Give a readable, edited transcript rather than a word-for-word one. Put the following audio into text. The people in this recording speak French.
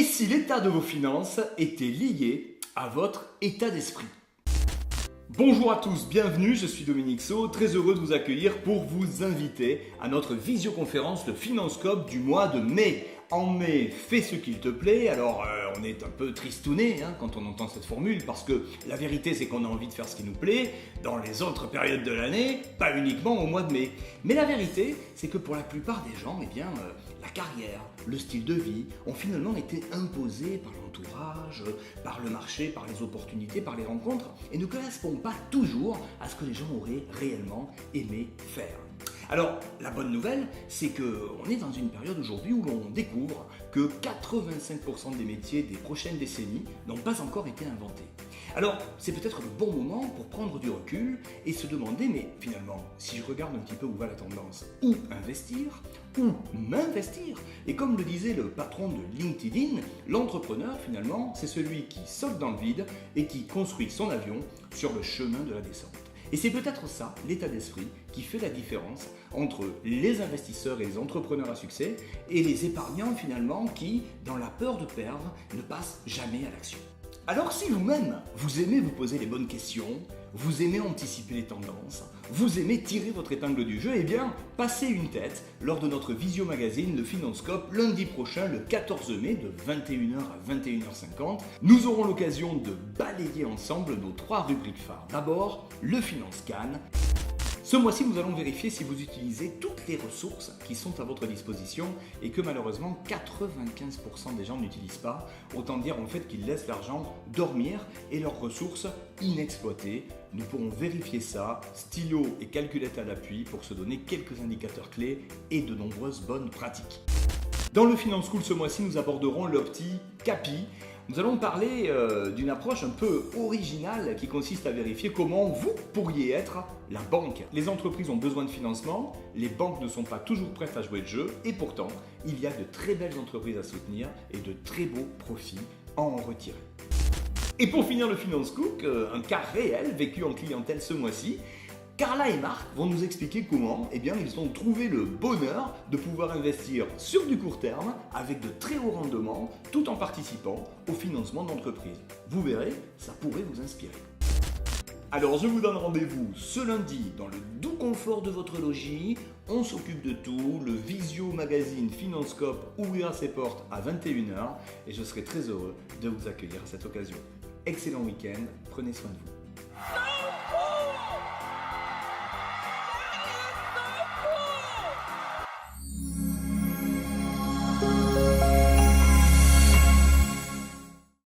Et si l'état de vos finances était lié à votre état d'esprit? Bonjour à tous, bienvenue, je suis Dominique Saut, très heureux de vous accueillir pour vous inviter à notre visioconférence de Finanscope du mois de mai. En mai, fais ce qu'il te plaît. Alors, on est un peu tristouné quand on entend cette formule parce que la vérité, c'est qu'on a envie de faire ce qui nous plaît dans les autres périodes de l'année, pas uniquement au mois de mai. Mais la vérité, c'est que pour la plupart des gens, la carrière, le style de vie ont finalement été imposés par l'entourage, par le marché, par les opportunités, par les rencontres et ne correspondent pas toujours à ce que les gens auraient réellement aimé faire. Alors, la bonne nouvelle, c'est qu'on est dans une période aujourd'hui où l'on découvre que 85% des métiers des prochaines décennies n'ont pas encore été inventés. Alors, c'est peut-être le bon moment pour prendre du recul et se demander, mais finalement, si je regarde un petit peu où va la tendance, où investir, où m'investir? Et comme le disait le patron de LinkedIn, l'entrepreneur, finalement, c'est celui qui saute dans le vide et qui construit son avion sur le chemin de la descente. Et c'est peut-être ça, l'état d'esprit, qui fait la différence entre les investisseurs et les entrepreneurs à succès et les épargnants finalement qui, dans la peur de perdre, ne passent jamais à l'action. Alors si vous-même, vous aimez vous poser les bonnes questions, vous aimez anticiper les tendances, vous aimez tirer votre épingle du jeu, eh bien, passez une tête lors de notre visio magazine, le Finanscope, lundi prochain, le 14 mai, de 21h à 21h50. Nous aurons l'occasion de balayer ensemble nos 3 rubriques phares. D'abord, le FinanceCan. Ce mois-ci, nous allons vérifier si vous utilisez toutes les ressources qui sont à votre disposition et que malheureusement 95% des gens n'utilisent pas. Autant dire en fait qu'ils laissent l'argent dormir et leurs ressources inexploitées. Nous pourrons vérifier ça, stylo et calculette à l'appui pour se donner quelques indicateurs clés et de nombreuses bonnes pratiques. Dans le Finance School ce mois-ci, nous aborderons le petit CAPI. Nous allons parler d'une approche un peu originale qui consiste à vérifier comment vous pourriez être la banque. Les entreprises ont besoin de financement, les banques ne sont pas toujours prêtes à jouer le jeu et pourtant, il y a de très belles entreprises à soutenir et de très beaux profits à en retirer. Et pour finir le Finance Cook, un cas réel vécu en clientèle ce mois-ci. Carla et Marc vont nous expliquer comment ils ont trouvé le bonheur de pouvoir investir sur du court terme avec de très hauts rendements tout en participant au financement d'entreprises. Vous verrez, ça pourrait vous inspirer. Alors je vous donne rendez-vous ce lundi dans le doux confort de votre logis. On s'occupe de tout, le visio magazine Finanscope ouvrira ses portes à 21h et je serai très heureux de vous accueillir à cette occasion. Excellent week-end, prenez soin de vous.